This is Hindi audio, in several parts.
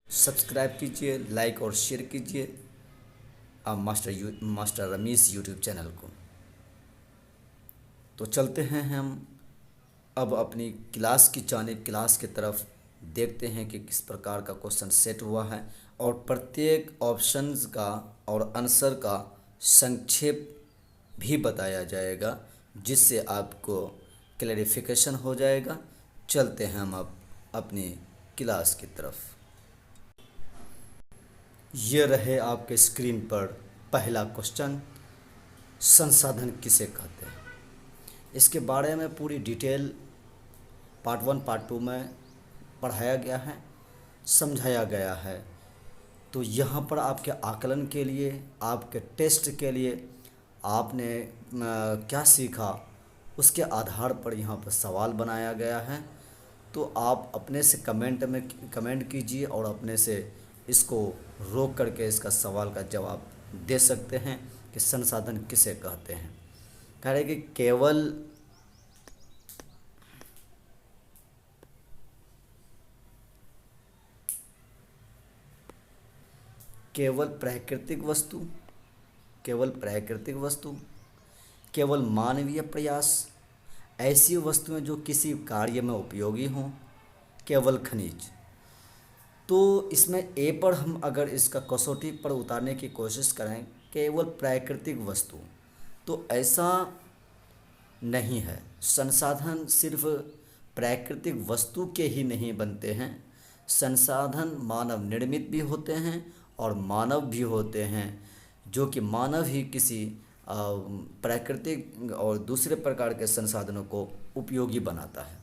सब्सक्राइब कीजिए, लाइक और शेयर कीजिए आप मास्टर रमीश यूट्यूब चैनल को। तो चलते हैं हम अब अपनी क्लास की तरफ देखते हैं कि किस प्रकार का क्वेश्चन सेट हुआ है और प्रत्येक ऑप्शंस का और आंसर का संक्षेप भी बताया जाएगा, जिससे आपको क्लैरिफिकेशन हो जाएगा। चलते हैं हम अब अपनी क्लास की तरफ। ये रहे आपके स्क्रीन पर पहला क्वेश्चन, संसाधन किसे कहते हैं। इसके बारे में पूरी डिटेल पार्ट 1 पार्ट 2 में पढ़ाया गया है, समझाया गया है। तो यहाँ पर आपके आकलन के लिए, आपके टेस्ट के लिए आपने क्या सीखा उसके आधार पर यहाँ पर सवाल बनाया गया है। तो आप अपने से कमेंट कीजिए और अपने से इसको रोक करके इसका सवाल का जवाब दे सकते हैं कि संसाधन किसे कहते हैं। कह रहे कि केवल प्राकृतिक वस्तु, केवल मानवीय प्रयास, ऐसी वस्तुएं जो किसी कार्य में उपयोगी हों, केवल खनिज। तो इसमें ए पर हम अगर इसका कसौटी पर उतारने की कोशिश करें, केवल प्राकृतिक वस्तु, तो ऐसा नहीं है। संसाधन सिर्फ प्राकृतिक वस्तु के ही नहीं बनते हैं, संसाधन मानव निर्मित भी होते हैं और मानव भी होते हैं, जो कि मानव ही किसी प्राकृतिक और दूसरे प्रकार के संसाधनों को उपयोगी बनाता है।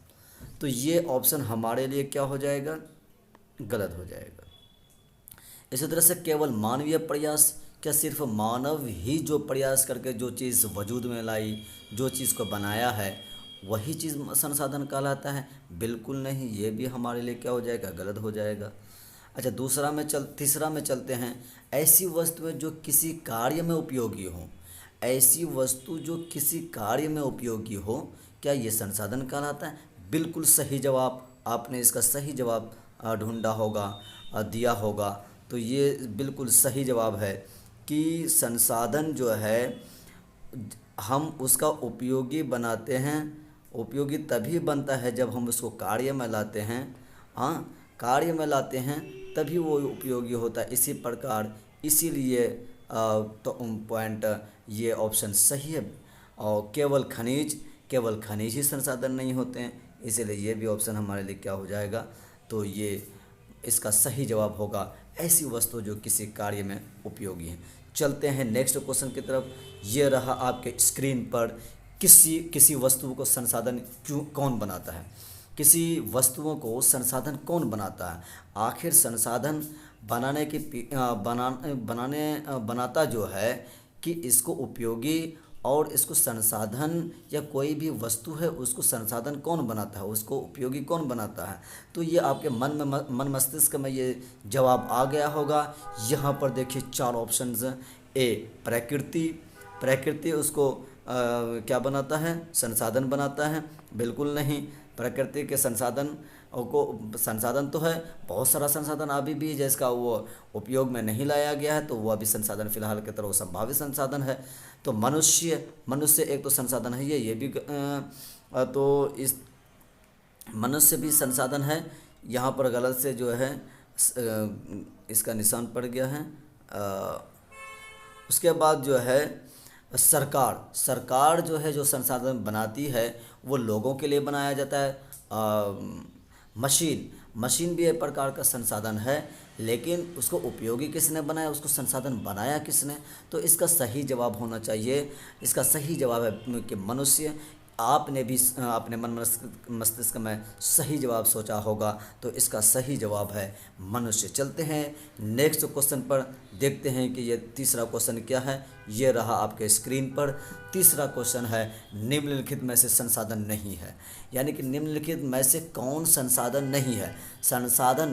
तो ये ऑप्शन हमारे लिए क्या हो जाएगा, गलत हो जाएगा। इसी तरह से केवल मानवीय प्रयास, क्या सिर्फ मानव ही जो प्रयास करके जो चीज़ वजूद में लाई, जो चीज़ को बनाया है, वही चीज़ संसाधन कहलाता है? बिल्कुल नहीं, ये भी हमारे लिए क्या हो जाएगा, गलत हो जाएगा। अच्छा, तीसरा में चलते हैं। ऐसी वस्तुएं जो किसी कार्य में उपयोगी हो, ऐसी वस्तु जो किसी कार्य में उपयोगी हो, क्या ये संसाधन कहलाता है? बिल्कुल सही जवाब, आपने इसका सही जवाब ढूंढा होगा, दिया होगा। तो ये बिल्कुल सही जवाब है कि संसाधन जो है हम उसका उपयोगी बनाते हैं, उपयोगी तभी बनता है जब हम उसको कार्य में लाते हैं। हाँ, कार्य में लाते हैं तभी वो उपयोगी होता है। इसी प्रकार इसीलिए तो पॉइंट ये ऑप्शन सही है। और केवल खनिज ही संसाधन नहीं होते हैं, इसीलिए ये भी ऑप्शन हमारे लिए क्या हो जाएगा, तो ये इसका सही जवाब होगा ऐसी वस्तु जो किसी कार्य में उपयोगी है। चलते हैं नेक्स्ट क्वेश्चन की तरफ। ये रहा आपके स्क्रीन पर, किसी वस्तु को संसाधन कौन बनाता है। किसी वस्तुओं को संसाधन कौन बनाता है? आखिर संसाधन बनाता जो है कि इसको उपयोगी और इसको संसाधन, या कोई भी वस्तु है उसको संसाधन कौन बनाता है, उसको उपयोगी कौन बनाता है। तो ये आपके मन मस्तिष्क में ये जवाब आ गया होगा। यहाँ पर देखिए 4 ऑप्शंस हैं। ए प्रकृति उसको क्या बनाता है, संसाधन बनाता है? बिल्कुल नहीं। प्रकृति के संसाधन तो है, बहुत सारा संसाधन अभी भी जिसका वो उपयोग में नहीं लाया गया है, तो वो अभी संसाधन फिलहाल के तरह संभावित संसाधन है। तो मनुष्य एक तो संसाधन है, ये भी तो इस मनुष्य भी संसाधन है। यहाँ पर गलत से जो है इसका निशान पड़ गया है। उसके बाद जो है सरकार जो है, जो संसाधन बनाती है वो लोगों के लिए बनाया जाता है। मशीन भी एक प्रकार का संसाधन है, लेकिन उसको उपयोगी किसने बनाया, उसको संसाधन बनाया किसने? तो इसका सही जवाब होना चाहिए, इसका सही जवाब है कि मनुष्य। आपने भी अपने मन मस्तिष्क में सही जवाब सोचा होगा, तो इसका सही जवाब है मनुष्य। चलते हैं नेक्स्ट क्वेश्चन पर, देखते हैं कि ये तीसरा क्वेश्चन क्या है। ये रहा आपके स्क्रीन पर। तीसरा क्वेश्चन है, निम्नलिखित में से संसाधन नहीं है। यानी कि निम्नलिखित में से कौन संसाधन नहीं है? संसाधन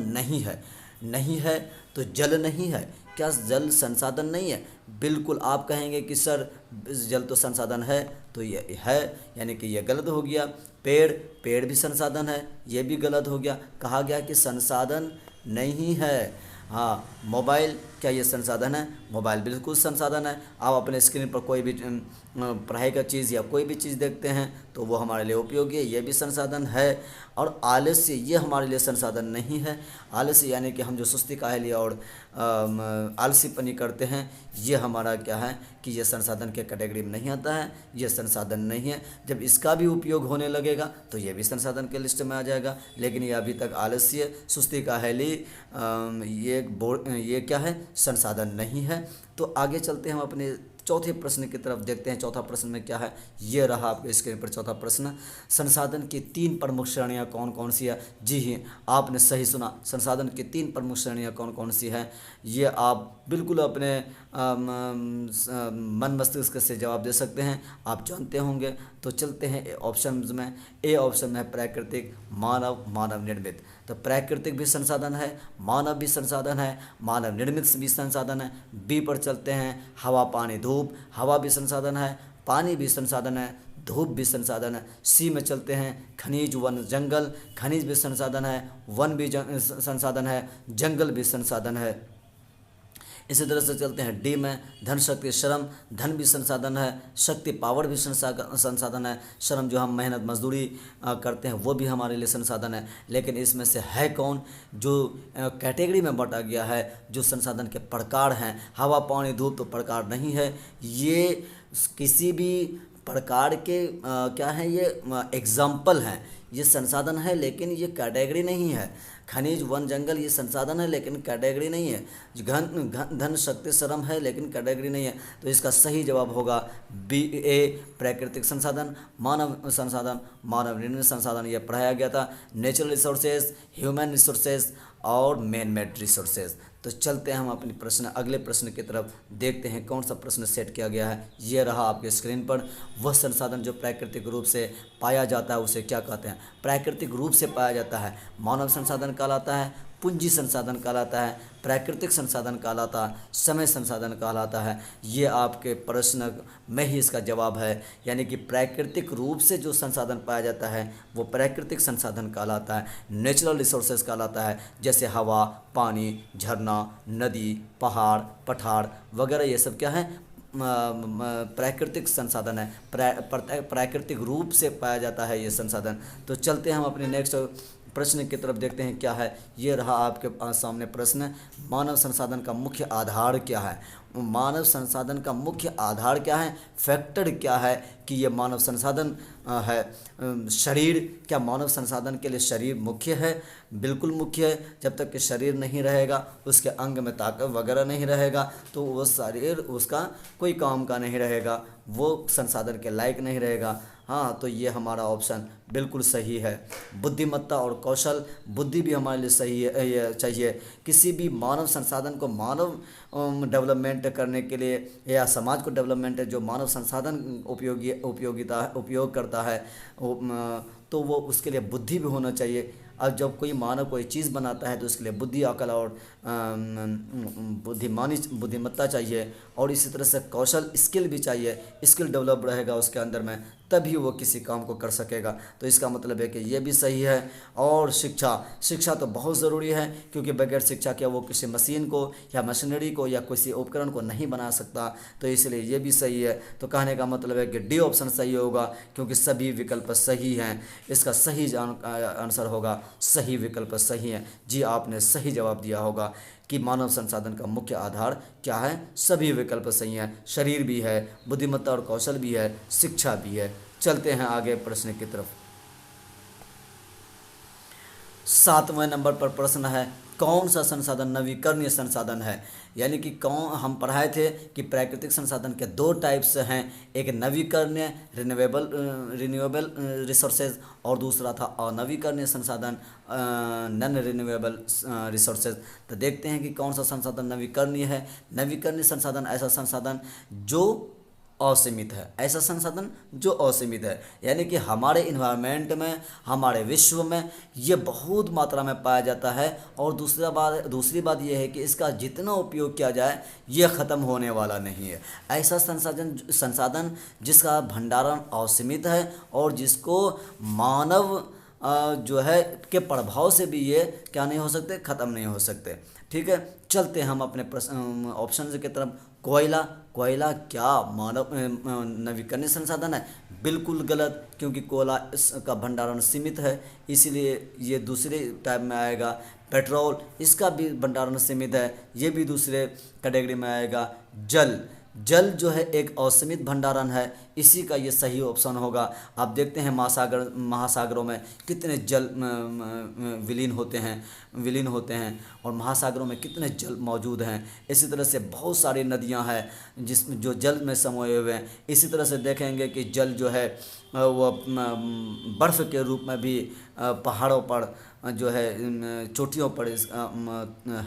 नहीं है तो जल नहीं है। क्या जल संसाधन नहीं है? बिल्कुल। आप कहेंगे कि सर जल तो संसाधन है, तो ये है, यानी कि ये गलत हो गया। पेड़ भी संसाधन है, ये भी गलत हो गया। कहा गया कि संसाधन नहीं है। हाँ, मोबाइल क्या ये संसाधन है? मोबाइल बिल्कुल संसाधन है। आप अपने स्क्रीन पर कोई भी पढ़ाई का चीज़ या कोई भी चीज़ देखते हैं तो वो हमारे लिए उपयोगी है, ये भी संसाधन है। और आलस्य ये हमारे लिए संसाधन नहीं है। आलस्य यानी कि हम जो सुस्ती काहली और आलसीपनी करते हैं, ये हमारा क्या है कि ये संसाधन के कैटेगरी में नहीं आता है, ये संसाधन नहीं है। जब इसका भी उपयोग होने लगेगा तो ये भी संसाधन के लिस्ट में आ जाएगा। लेकिन ये अभी तक आलस्य, सुस्ती काहली ये क्या है? संसाधन नहीं है। तो आगे चलते हैं हम अपने चौथे प्रश्न की तरफ, देखते हैं चौथा प्रश्न में क्या है। ये रहा आपके स्क्रीन पर चौथा प्रश्न। संसाधन की 3 प्रमुख श्रेणियाँ कौन कौन सी है? जी ही, आपने सही सुना। संसाधन की 3 प्रमुख श्रेणियाँ कौन कौन सी हैं, ये आप बिल्कुल अपने मन मस्तिष्क से जवाब दे सकते हैं, आप जानते होंगे। तो चलते हैं ऑप्शन में। ए ऑप्शन में है प्राकृतिक, मानव, मानव निर्मित। तो प्राकृतिक भी संसाधन है, मानव भी संसाधन है, मानव निर्मित भी संसाधन है। बी पर चलते हैं, हवा, पानी, धूप। हवा भी संसाधन है, पानी भी संसाधन है, धूप भी संसाधन है। सी में चलते हैं, खनिज, वन, जंगल। खनिज भी संसाधन है, वन भी संसाधन है, जंगल भी संसाधन है। इसी तरह से चलते हैं डी में, धन, शक्ति, श्रम। धन भी संसाधन है, शक्ति, पावर भी संसाधन है, श्रम जो हम मेहनत मजदूरी करते हैं वो भी हमारे लिए संसाधन है। लेकिन इसमें से है कौन जो कैटेगरी में बांटा गया है, जो संसाधन के प्रकार हैं? हवा, पानी, धूप तो प्रकार नहीं है, ये किसी भी प्रकार के क्या है, ये एग्जाम्पल हैं। ये संसाधन है लेकिन ये कैटेगरी नहीं है। खनिज, वन, जंगल ये संसाधन है लेकिन कैटेगरी नहीं है। धन, शक्ति, श्रम है लेकिन कैटेगरी नहीं है। तो इसका सही जवाब होगा बी, ए, प्राकृतिक संसाधन। मानव संसाधन, मानव निर्मित संसाधन ये पढ़ाया गया था। नेचुरल रिसोर्सेज, ह्यूमन रिसोर्सेज और मैन मेड रिसोर्सेज। तो चलते हैं हम अपनी अगले प्रश्न की तरफ, देखते हैं कौन सा प्रश्न सेट किया गया है। ये रहा आपके स्क्रीन पर। वह संसाधन जो प्राकृतिक रूप से पाया जाता है उसे क्या कहते हैं? प्राकृतिक रूप से पाया जाता है, मानव संसाधन कहलाता है, पूंजी संसाधन कहलाता है, प्राकृतिक संसाधन कहलाता है, समय संसाधन कहलाता है। ये आपके प्रश्न में ही इसका जवाब है। यानी कि प्राकृतिक रूप से जो संसाधन पाया जाता है वो प्राकृतिक संसाधन कहलाता है, नेचुरल रिसोर्सेज कहलाता है। जैसे हवा, पानी, झरना, नदी, पहाड़, पठार वगैरह ये सब क्या है? प्राकृतिक संसाधन है, प्राकृतिक रूप से पाया जाता है ये संसाधन। तो चलते हैं हम अपने नेक्स्ट प्रश्न की तरफ, देखते हैं क्या है। ये रहा आपके सामने प्रश्न। मानव संसाधन का मुख्य आधार क्या है? मानव संसाधन का मुख्य आधार क्या है? फैक्टर क्या है कि ये मानव संसाधन है? शरीर, क्या मानव संसाधन के लिए शरीर मुख्य है? बिल्कुल मुख्य है। जब तक कि शरीर नहीं रहेगा, उसके अंग में ताकत वगैरह नहीं रहेगा, तो वो शरीर उसका कोई काम का नहीं रहेगा, वो संसाधन के लायक नहीं रहेगा। हाँ, तो ये हमारा ऑप्शन बिल्कुल सही है। बुद्धिमत्ता और कौशल, बुद्धि भी हमारे लिए सही है, ये चाहिए। किसी भी मानव संसाधन को मानव डेवलपमेंट करने के लिए या समाज को डेवलपमेंट जो मानव संसाधन उपयोग करता है तो वो उसके लिए बुद्धि भी होना चाहिए। अब जब कोई मानव कोई चीज़ बनाता है तो उसके लिए बुद्धि, अकल और बुद्धिमत्ता चाहिए। और इसी तरह से कौशल, स्किल भी चाहिए। स्किल डेवलप रहेगा उसके अंदर में, तभी वो किसी काम को कर सकेगा। तो इसका मतलब है कि ये भी सही है। और शिक्षा तो बहुत ज़रूरी है, क्योंकि बगैर शिक्षा के वो किसी मशीन को या मशीनरी को या किसी उपकरण को नहीं बना सकता। तो इसलिए ये भी सही है। तो कहने का मतलब है कि डी ऑप्शन सही होगा, क्योंकि सभी विकल्प सही हैं। इसका सही आंसर होगा सही विकल्प सही है। जी, आपने सही जवाब दिया होगा कि मानव संसाधन का मुख्य आधार क्या है? सभी विकल्प सही हैं। शरीर भी है, बुद्धिमत्ता और कौशल भी है, शिक्षा भी है। चलते हैं आगे प्रश्न की तरफ। 7वें नंबर पर प्रश्न है, कौन सा संसाधन नवीकरणीय संसाधन है? यानी कि हम पढ़ाए थे कि प्राकृतिक संसाधन के 2 टाइप्स हैं, एक नवीकरणीय रिन्यूएबल रिसोर्सेज और दूसरा था अनवीकरणीय संसाधन नॉन रिन्यूएबल रिसोर्सेज। तो देखते हैं कि कौन सा संसाधन नवीकरणीय है। नवीकरणीय संसाधन ऐसा संसाधन जो असीमित है, ऐसा संसाधन जो असीमित है। यानी कि हमारे इन्वायरमेंट में, हमारे विश्व में ये बहुत मात्रा में पाया जाता है। और दूसरी बात यह है कि इसका जितना उपयोग किया जाए ये ख़त्म होने वाला नहीं है। ऐसा संसाधन जिसका भंडारण असीमित है और जिसको मानव जो है के प्रभाव से भी ये क्या नहीं हो सकते, ख़त्म नहीं हो सकते। ठीक है, चलते हैं हम अपने ऑप्शन की तरफ। कोयला, कोयला क्या मानव नवीकरणीय संसाधन है? बिल्कुल गलत, क्योंकि कोयला इसका भंडारण सीमित है, इसीलिए ये दूसरे टाइप में आएगा। पेट्रोल, इसका भी भंडारण सीमित है, ये भी दूसरे कैटेगरी में आएगा। जल, जल जो है एक असीमित भंडारण है, इसी का ये सही ऑप्शन होगा। आप देखते हैं महासागरों में कितने जल विलीन होते हैं और महासागरों में कितने जल मौजूद हैं। इसी तरह से बहुत सारी नदियां हैं जिसमें जो जल में समाये हुए हैं। इसी तरह से देखेंगे कि जल जो है वो बर्फ़ के रूप में भी पहाड़ों पर जो है चोटियों पर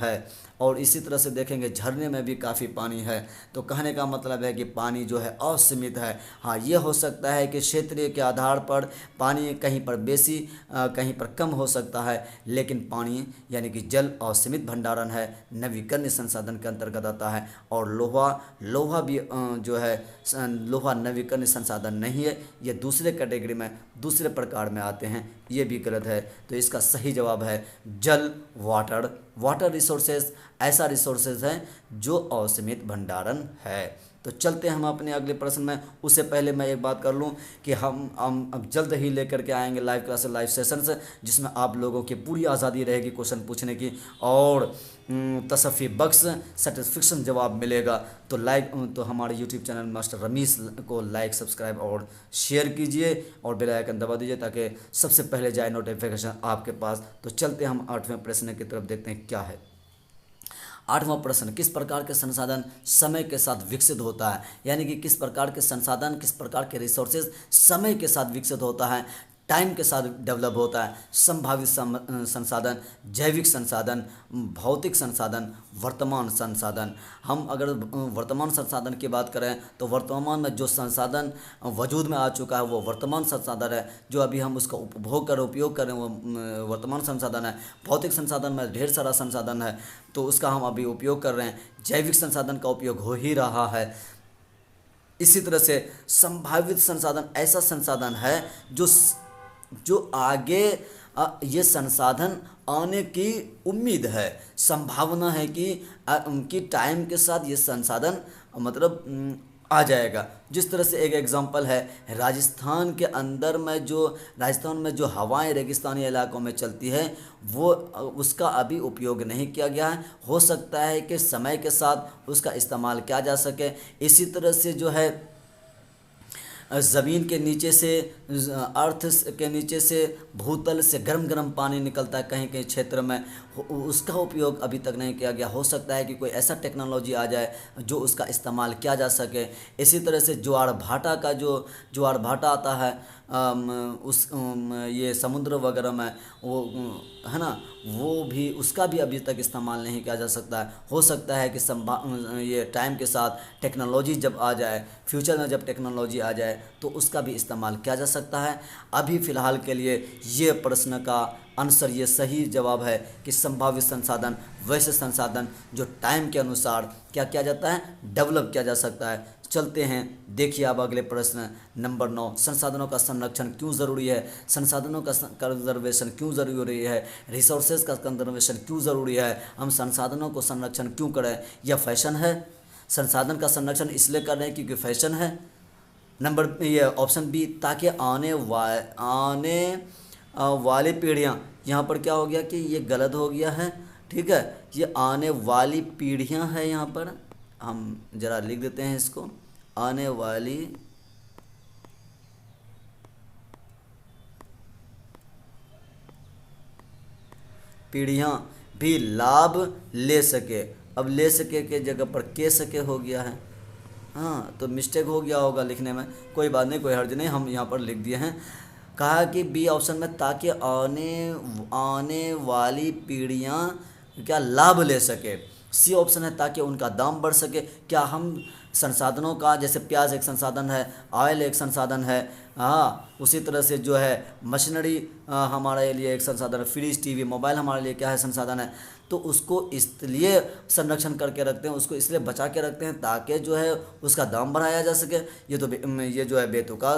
है, और इसी तरह से देखेंगे झरने में भी काफ़ी पानी है। तो कहने का मतलब है कि पानी जो है असीमित है। हाँ, ये हो सकता है कि क्षेत्रीय के आधार पर पानी कहीं पर बेसी कहीं पर कम हो सकता है, लेकिन पानी यानी कि जल असीमित भंडारण है, नवीकरणीय संसाधन के अंतर्गत आता है। और लोहा भी जो है लोहा नवीकरणीय संसाधन नहीं है, ये दूसरे कैटेगरी में दूसरे प्रकार में आते हैं, ये भी गलत है। तो इसका सही जवाब है जल, वाटर। वाटर रिसोर्सेज ऐसा रिसोर्सेज है जो असीमित भंडारण है। तो चलते हैं हम अपने अगले प्रश्न में। उससे पहले मैं एक बात कर लूँ कि हम अब जल्द ही लेकर के आएंगे लाइव क्लास, लाइव सेशंस, जिसमें आप लोगों की पूरी आज़ादी रहेगी क्वेश्चन पूछने की, और तसफ़ी बख्श सेटिस्फिक्शन जवाब मिलेगा। तो हमारे यूट्यूब चैनल मास्टर रमीश को लाइक, सब्सक्राइब और शेयर कीजिए और बेल आइकन दबा दीजिए ताकि सबसे पहले जाए नोटिफिकेशन आपके पास। तो चलते हम 8वें प्रश्न की तरफ, देखते हैं क्या है। 8वां प्रश्न, किस प्रकार के संसाधन समय के साथ विकसित होता है? यानी कि किस प्रकार के संसाधन, किस प्रकार के रिसोर्सेज समय के साथ विकसित होता है, टाइम के साथ डेवलप होता है? संभावित संसाधन, जैविक संसाधन, भौतिक संसाधन, वर्तमान संसाधन। हम अगर वर्तमान संसाधन की बात करें तो वर्तमान में जो संसाधन वजूद में आ चुका है वो वर्तमान संसाधन है, जो अभी हम उसका उपयोग करें वो वर्तमान संसाधन है। भौतिक संसाधन में ढेर सारा संसाधन है तो उसका हम अभी उपयोग कर रहे हैं। जैविक संसाधन का उपयोग हो ही रहा है। इसी तरह से संभावित संसाधन ऐसा संसाधन है जो आगे ये संसाधन आने की उम्मीद है, संभावना है कि टाइम के साथ ये संसाधन मतलब आ जाएगा। जिस तरह से एक एग्जांपल है, राजस्थान में जो हवाएं रेगिस्तानी इलाकों में चलती है वो उसका अभी उपयोग नहीं किया गया है। हो सकता है कि समय के साथ उसका इस्तेमाल किया जा सके। इसी तरह से जो है ज़मीन के नीचे से, अर्थ के नीचे से, भूतल से गर्म गर्म पानी निकलता है कहीं कहीं क्षेत्र में, उसका उपयोग अभी तक नहीं किया गया। हो सकता है कि कोई ऐसा टेक्नोलॉजी आ जाए जो उसका इस्तेमाल किया जा सके। इसी तरह से ज्वार भाटा आता है ये समुद्र वगैरह में, वो है ना, वो भी उसका भी अभी तक इस्तेमाल नहीं किया जा सकता है। हो सकता है कि ये टाइम के साथ टेक्नोलॉजी जब आ जाए, फ्यूचर में जब टेक्नोलॉजी आ जाए तो उसका भी इस्तेमाल किया जा सकता है। अभी फ़िलहाल के लिए ये प्रश्न का आंसर, ये सही जवाब है कि संभावित संसाधन वैसे संसाधन जो टाइम के अनुसार क्या किया जाता है, डेवलप किया जा सकता है। चलते हैं, देखिए अब अगले प्रश्न नंबर 9, संसाधनों का संरक्षण क्यों ज़रूरी है? संसाधनों का कंजर्वेशन क्यों ज़रूरी है? रिसोर्सेज का कंजर्वेशन क्यों ज़रूरी है? हम संसाधनों को संरक्षण क्यों करें? यह फैशन है? संसाधन का संरक्षण इसलिए कर रहे हैं क्योंकि फैशन है। ये ऑप्शन बी, ताकि आने वाली पीढ़ियाँ, यहाँ पर क्या हो गया कि ये गलत हो गया है। ठीक है, ये आने वाली पीढ़ियाँ है, यहाँ पर हम ज़रा लिख देते हैं इसको, आने वाली पीढ़ियाँ भी लाभ ले सके। अब ले सके के जगह पर के सके हो गया है। हाँ, तो मिस्टेक हो गया होगा लिखने में, कोई बात नहीं, कोई हर्ज नहीं, हम यहाँ पर लिख दिए हैं। कहा कि बी ऑप्शन में ताकि आने वाली पीढ़ियाँ क्या लाभ ले सके। सी ऑप्शन है ताकि उनका दाम बढ़ सके। क्या हम संसाधनों का, जैसे प्याज एक संसाधन है, ऑयल एक संसाधन है, हाँ, उसी तरह से जो है मशीनरी हमारे लिए एक संसाधन है, फ्रिज, टीवी, मोबाइल हमारे लिए क्या है, संसाधन है। तो उसको इसलिए संरक्षण करके रखते हैं, उसको इसलिए बचा के रखते हैं ताकि जो है उसका दाम बढ़ाया जा सके। ये जो है बेतुका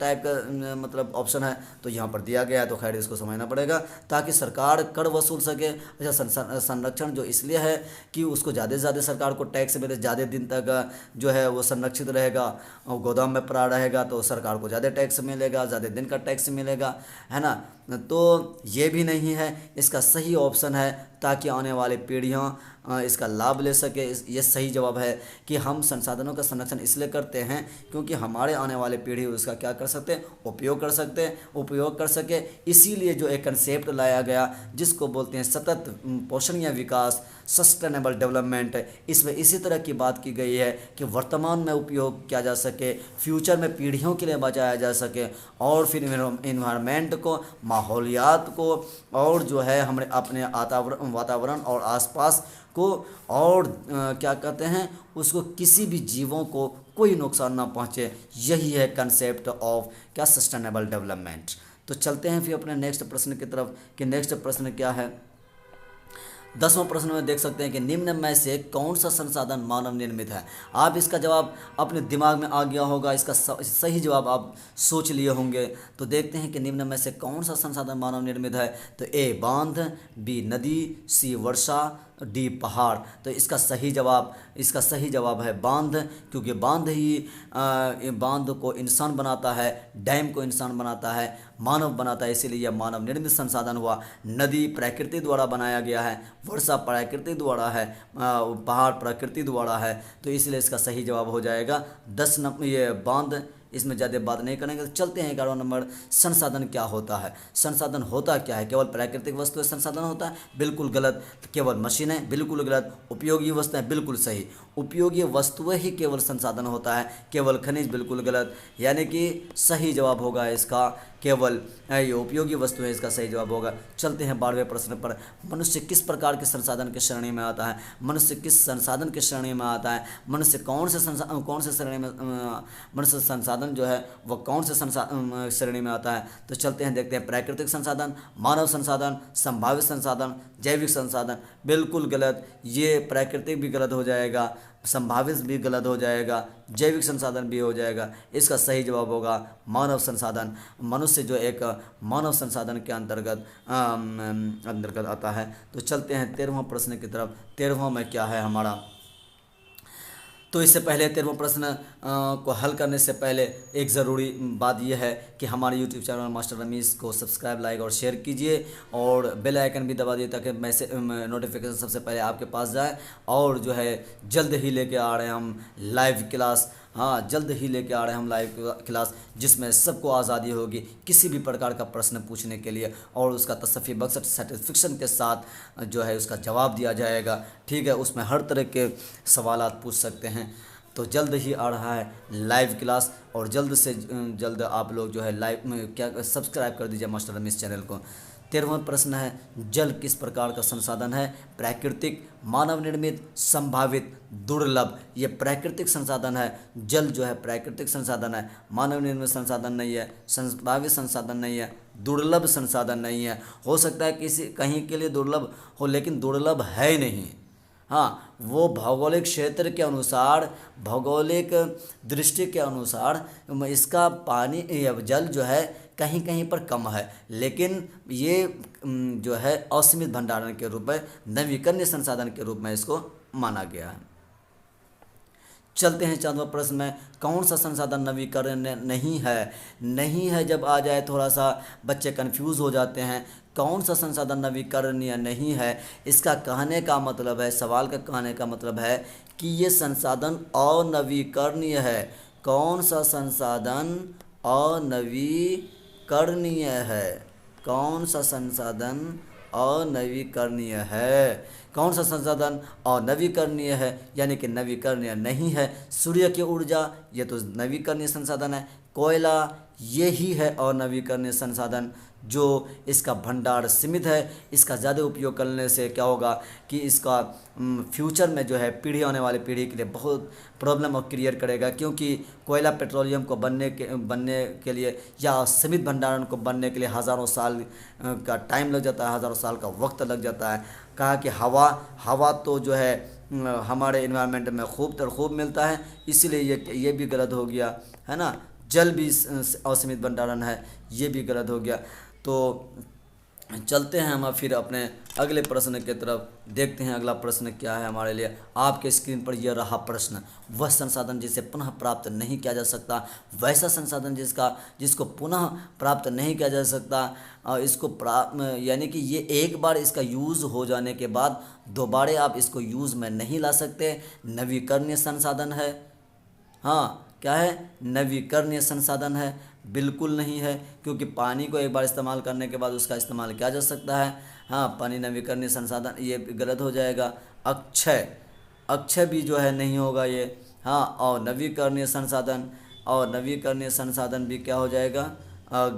टाइप का मतलब ऑप्शन है, तो यहाँ पर दिया गया है, तो खैर इसको समझना पड़ेगा ताकि सरकार कर वसूल सके। अच्छा, संरक्षण जो इसलिए है कि उसको ज़्यादा से ज़्यादा सरकार को टैक्स मिले, ज़्यादा दिन तक जो है वो संरक्षित रहेगा और गोदाम में पड़ा रहेगा, तो सरकार को ज़्यादा टैक्स मिलेगा, ज़्यादा दिन का टैक्स मिलेगा, है ना। तो ये भी नहीं है, इसका सही ऑप्शन है ताकि आने वाली पीढ़ियाँ इसका लाभ ले सके। ये सही जवाब है कि हम संसाधनों का संरक्षण इसलिए करते हैं क्योंकि हमारे आने वाले पीढ़ी उसका क्या कर सकते हैं, उपयोग कर सके। इसीलिए जो एक कंसेप्ट लाया गया जिसको बोलते हैं सतत पोषणीय विकास, सस्टेनेबल डेवलपमेंट, इसमें इसी तरह की बात की गई है कि वर्तमान में उपयोग किया जा सके, फ्यूचर में पीढ़ियों के लिए बचाया जा सके, और फिर इन्वायरमेंट को, माहौलियात को, और जो है हमारे अपने वातावरण और आसपास को, और क्या कहते हैं उसको, किसी भी जीवों को कोई नुकसान ना पहुंचे। यही है कंसेप्ट ऑफ क्या, सस्टेनेबल डेवलपमेंट। तो चलते हैं फिर अपने नेक्स्ट प्रश्न की तरफ कि नेक्स्ट प्रश्न क्या है। 10वां प्रश्न में देख सकते हैं कि निम्न में से कौन सा संसाधन मानव निर्मित है। आप इसका जवाब अपने दिमाग में आ गया होगा, इसका सही जवाब आप सोच लिए होंगे। तो देखते हैं कि निम्न में से कौन सा संसाधन मानव निर्मित है। तो ए बांध, बी नदी, सी वर्षा, डी पहाड़। तो इसका सही जवाब है बांध, क्योंकि बांध को इंसान बनाता है, डैम को इंसान बनाता है, मानव बनाता है, इसीलिए यह मानव निर्मित संसाधन हुआ। नदी प्रकृति द्वारा बनाया गया है, वर्षा प्रकृति द्वारा है, पहाड़ प्रकृति द्वारा है, तो इसलिए इसका सही जवाब हो जाएगा 10 नंबर ये बांध। इसमें ज़्यादा बात नहीं करेंगे। तो चलते हैं 11वां नंबर, संसाधन क्या होता है। संसाधन होता क्या है? केवल प्राकृतिक वस्तुएं संसाधन होता है? बिल्कुल गलत। केवल मशीनें? बिल्कुल गलत। उपयोगी वस्तुएं? बिल्कुल सही। उपयोगी वस्तुएं ही केवल संसाधन होता है। केवल खनिज? बिल्कुल गलत। यानी कि सही जवाब होगा इसका केवल ये उपयोगी वस्तुएं, इसका सही जवाब होगा। चलते हैं 12वें प्रश्न पर। मनुष्य किस प्रकार के संसाधन की श्रेणी में आता है? मनुष्य किस संसाधन की श्रेणी में आता है? मनुष्य कौन से श्रेणी में मनुष्य संसाधन जो है वह कौन से श्रेणी में आता है? तो चलते हैं, देखते हैं। प्राकृतिक संसाधन, मानव संसाधन, संभावित संसाधन, जैविक संसाधन। बिल्कुल गलत। ये प्राकृतिक भी गलत हो जाएगा, संभावित भी गलत हो जाएगा, जैविक संसाधन भी हो जाएगा। इसका सही जवाब होगा मानव संसाधन। मनुष्य जो एक मानव संसाधन के अंतर्गत आता है। तो चलते हैं 13वां प्रश्न की तरफ। 13वां में क्या है हमारा। तो इससे पहले 13वां प्रश्न को हल करने से पहले एक ज़रूरी बात यह है कि हमारे यूट्यूब चैनल मास्टर रमीश को सब्सक्राइब, लाइक और शेयर कीजिए, और बेल आइकन भी दबा दिए ताकि नोटिफिकेशन सबसे पहले आपके पास जाए। और जो है जल्द ही लेके आ रहे हैं हम लाइव क्लास, जल्द ही लेके आ रहे हैं हम लाइव क्लास, जिसमें सबको आज़ादी होगी किसी भी प्रकार का प्रश्न पूछने के लिए, और उसका तसफ़ी बख्श सेटिस्फिक्शन के साथ जो है उसका जवाब दिया जाएगा। ठीक है, उसमें हर तरह के सवालात पूछ सकते हैं। तो जल्द ही आ रहा है लाइव क्लास, और जल्द से जल्द आप लोग जो है लाइव में क्या सब्सक्राइब कर दीजिए मास्टर रमीश चैनल को। 13वां प्रश्न है, जल किस प्रकार का संसाधन है? प्राकृतिक, मानव निर्मित, संभावित, दुर्लभ। ये प्राकृतिक संसाधन है। जल जो है प्राकृतिक संसाधन है, मानव निर्मित संसाधन नहीं है, संभावित संसाधन नहीं है, दुर्लभ संसाधन नहीं है। हो सकता है किसी कहीं के लिए दुर्लभ हो, लेकिन दुर्लभ है नहीं। वो भौगोलिक क्षेत्र के अनुसार, भौगोलिक दृष्टि के अनुसार इसका पानी या जल जो है कहीं कहीं पर कम है, लेकिन ये जो है असीमित भंडारण के रूप में, नवीकरणीय संसाधन के रूप में इसको माना गया है। चलते हैं 14वां प्रश्न में, कौन सा संसाधन नवीकरणीय नहीं है जब आ जाए थोड़ा सा बच्चे कंफ्यूज हो जाते हैं। कौन सा संसाधन नवीकरणीय नहीं है? इसका कहने का मतलब है, सवाल का कहने का मतलब है कि ये संसाधन अनवीकरणीय है। कौन सा संसाधन अनवीकरणीय है? कौन सा संसाधन अनवीकरणीय है? कौन सा संसाधन अनवीकरणीय है, यानी कि नवीकरणीय नहीं है? सूर्य की ऊर्जा, ये तो नवीकरणीय संसाधन है। कोयला, ये ही है अनवीकरणीय संसाधन। जो इसका भंडार सीमित है, इसका ज़्यादा उपयोग करने से क्या होगा कि इसका फ्यूचर में जो है पीढ़ी, आने वाली पीढ़ी के लिए बहुत प्रॉब्लम और क्रिएट करेगा, क्योंकि कोयला पेट्रोलियम को बनने के लिए या सीमित भंडारण को बनने के लिए हज़ारों साल का टाइम लग जाता है, हज़ारों साल का वक्त लग जाता है। कहा कि हवा तो जो है हमारे इन्वायरमेंट में खूब मिलता है, इसीलिए ये भी गलत हो गया, है ना। जल भी असीमित भंडारण है, ये भी गलत हो गया। तो चलते हैं हम फिर अपने अगले प्रश्न की तरफ, देखते हैं अगला प्रश्न क्या है हमारे लिए। आपके स्क्रीन पर यह रहा प्रश्न, वह संसाधन जिसे पुनः प्राप्त नहीं किया जा सकता, वैसा संसाधन जिसको पुनः प्राप्त नहीं किया जा सकता, इसको यानी कि ये एक बार इसका यूज़ हो जाने के बाद दोबारा आप इसको यूज़ में नहीं ला सकते। नवीकरणीय संसाधन है। हाँ, क्या है? नवीकरणीय संसाधन है? बिल्कुल नहीं है, क्योंकि पानी को एक बार इस्तेमाल करने के बाद उसका इस्तेमाल किया जा सकता है। हाँ, पानी नवीकरणीय संसाधन, ये गलत हो जाएगा। अक्षय भी जो है नहीं होगा ये। हाँ, और नवीकरणीय संसाधन भी क्या हो जाएगा?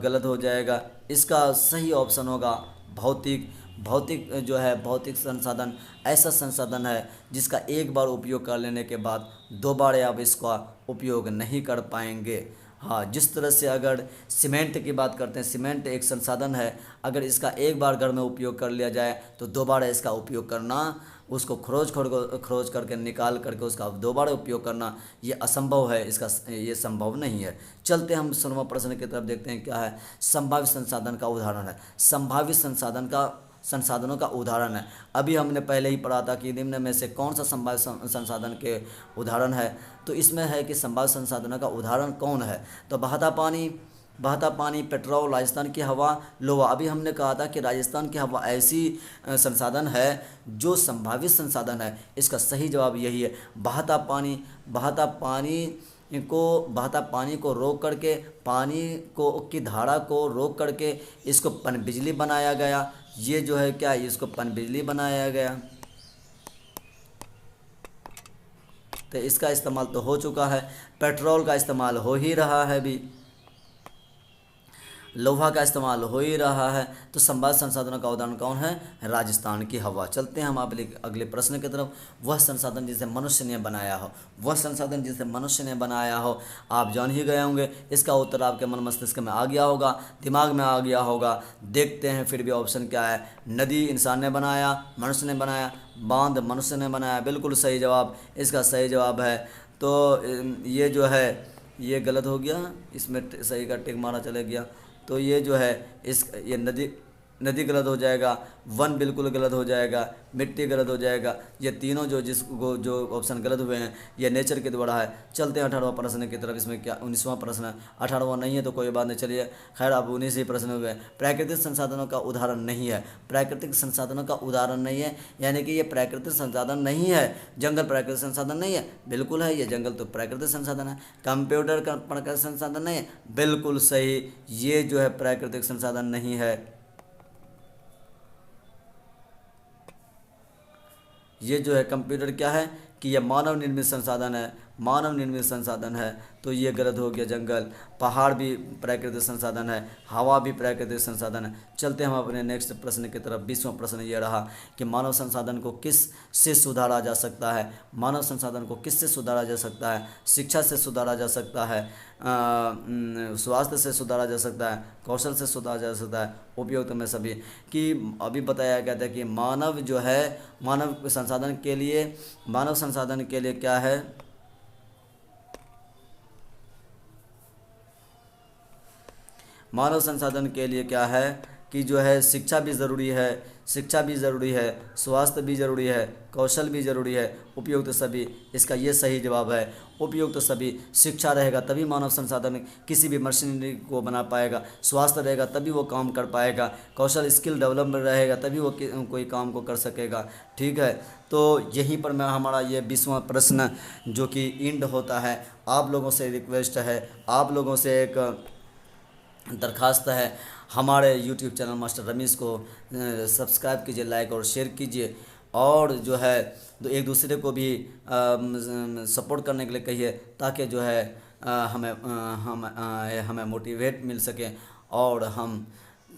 गलत हो जाएगा। इसका सही ऑप्शन होगा भौतिक। भौतिक संसाधन ऐसा संसाधन है जिसका एक बार उपयोग कर लेने के बाद दोबारा आप इसका उपयोग नहीं कर पाएंगे। हाँ, जिस तरह से अगर सीमेंट की बात करते हैं, सीमेंट एक संसाधन है, अगर इसका एक बार घर में उपयोग कर लिया जाए तो दोबारा इसका उपयोग करना, उसको खरोच करके निकाल करके उसका दोबारा उपयोग करना ये असंभव है, ये संभव नहीं है। चलते हम 16वां प्रश्न की तरफ, देखते हैं क्या है। संभावित संसाधन का उदाहरण है। संभावित संसाधनों का उदाहरण है। अभी हमने पहले ही पढ़ा था कि निम्न में से कौन सा संभावित संसाधन के उदाहरण है। तो इसमें है कि संभावित संसाधनों का उदाहरण कौन है। तो बहता पानी, पेट्रोल, राजस्थान की हवा, लोहा। अभी हमने कहा था कि राजस्थान की हवा ऐसी संसाधन है जो संभावित संसाधन है। इसका सही जवाब यही है। बहता पानी को रोक करके, पानी को की धारा को रोक करके इसको पनबिजली बनाया गया। ये जो है क्या, इसको पनबिजली बनाया गया। तो इसका इस्तेमाल तो हो चुका है। पेट्रोल का इस्तेमाल हो ही रहा है भी, लोहा का इस्तेमाल हो ही रहा है। तो संभावित संसाधनों का उदाहरण कौन है? राजस्थान की हवा। चलते हैं हम अगले प्रश्न की तरफ। वह संसाधन जिसे मनुष्य ने बनाया हो। आप जान ही गए होंगे, इसका उत्तर आपके मन मस्तिष्क में आ गया होगा, दिमाग में आ गया होगा। देखते हैं फिर भी ऑप्शन क्या है। नदी इंसान ने बनाया, मनुष्य ने बनाया। बांध मनुष्य ने बनाया। बिल्कुल सही जवाब, इसका सही जवाब है। तो ये जो है ये गलत हो गया, इसमें सही का टिक मारा चले गया। तो ये जो है ये नदी गलत हो जाएगा, वन बिल्कुल गलत हो जाएगा, मिट्टी गलत हो जाएगा। ये तीनों जो ऑप्शन गलत हुए हैं ये नेचर के द्वारा है। चलते हैं 18वां प्रश्न की तरफ। इसमें क्या 19वां प्रश्न है, 18वां नहीं है तो कोई बात नहीं, चलिए खैर अब 19 ही प्रश्न हुए। प्राकृतिक संसाधनों का उदाहरण नहीं है। प्राकृतिक संसाधनों का उदाहरण नहीं है, यानी कि ये प्राकृतिक संसाधन नहीं है। जंगल प्राकृतिक संसाधन नहीं है? बिल्कुल है, ये जंगल तो प्राकृतिक संसाधन है। कंप्यूटर का प्राकृतिक संसाधन नहीं है? बिल्कुल सही, ये जो है प्राकृतिक संसाधन नहीं है। ये जो है कंप्यूटर क्या है कि यह मानव निर्मित संसाधन है। तो ये गलत हो गया। जंगल, पहाड़ भी प्राकृतिक संसाधन है, हवा भी प्राकृतिक संसाधन है। चलते हम अपने नेक्स्ट प्रश्न की तरफ। 20वां प्रश्न ये रहा कि मानव संसाधन को किस से सुधारा जा सकता है। मानव संसाधन को किस से सुधारा जा सकता है? शिक्षा से सुधारा जा सकता है, स्वास्थ्य से सुधारा जा सकता है, कौशल से सुधारा जा सकता है, उपयुक्त में सभी। कि अभी बताया गया था कि मानव संसाधन के लिए क्या है? मानव संसाधन के लिए क्या है कि जो है शिक्षा भी ज़रूरी है, स्वास्थ्य भी ज़रूरी है, कौशल भी ज़रूरी है, उपयुक्त सभी। इसका ये सही जवाब है, उपयुक्त सभी। शिक्षा रहेगा तभी मानव संसाधन किसी भी मशीनरी को बना पाएगा, स्वास्थ्य रहेगा तभी वो काम कर पाएगा, कौशल स्किल डेवलपमेंट रहेगा तभी वो कोई काम को कर सकेगा। ठीक है, तो यहीं पर मैं हमारा ये 20वां प्रश्न जो कि एंड होता है। आप लोगों से रिक्वेस्ट है, आप लोगों से एक दरख्वास्त है, हमारे YouTube चैनल मास्टर रमेश को सब्सक्राइब कीजिए, लाइक और शेयर कीजिए, और जो है एक दूसरे को भी सपोर्ट करने के लिए कहिए, ताकि जो है हमें मोटिवेट मिल सके और हम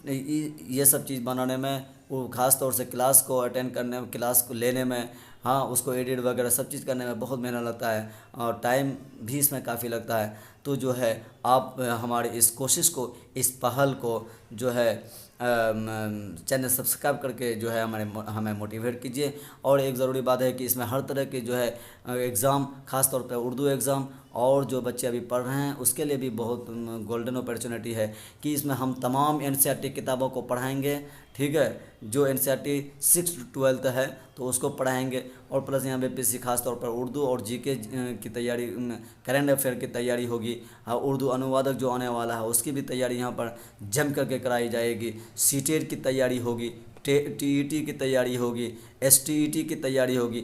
ये सब चीज़ बनाने में, वो ख़ास तौर से क्लास को अटेंड करने में, क्लास को लेने में, हाँ उसको एडिट वगैरह सब चीज़ करने में बहुत मेहनत लगता है और टाइम भी इसमें काफ़ी लगता है। तो जो है आप हमारे इस कोशिश को, इस पहल को जो है चैनल सब्सक्राइब करके जो है हमें मोटिवेट कीजिए। और एक ज़रूरी बात है कि इसमें हर तरह के जो है एग्ज़ाम, ख़ास तौर पे उर्दू एग्ज़ाम और जो बच्चे अभी पढ़ रहे हैं उसके लिए भी बहुत गोल्डन अपॉर्चुनिटी है कि इसमें हम तमाम एनसीईआरटी किताबों को पढ़ाएंगे। ठीक है, जो एनसीईआरटी 6 to 12 है तो उसको पढ़ाएंगे, और प्लस यहाँ बीपीएससी खास तौर पर उर्दू और जीके की तैयारी, करंट अफेयर की तैयारी होगी। हाँ, उर्दू अनुवादक जो आने वाला है उसकी भी तैयारी यहाँ पर जम करके कराई जाएगी। सीटेट की तैयारी होगी, टीईटी की तैयारी होगी, एसटीईटी की तैयारी होगी।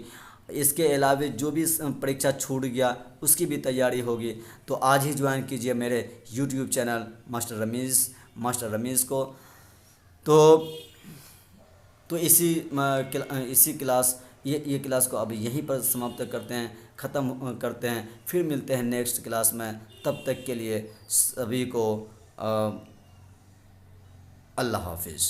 इसके अलावा जो भी परीक्षा छूट गया उसकी भी तैयारी होगी। तो आज ही ज्वाइन कीजिए मेरे यूट्यूब चैनल मास्टर रमीज़ को। तो इसी क्लास, ये क्लास को अभी यहीं पर समाप्त करते हैं, ख़त्म करते हैं। फिर मिलते हैं नेक्स्ट क्लास में। तब तक के लिए सभी को अल्लाह हाफिज़।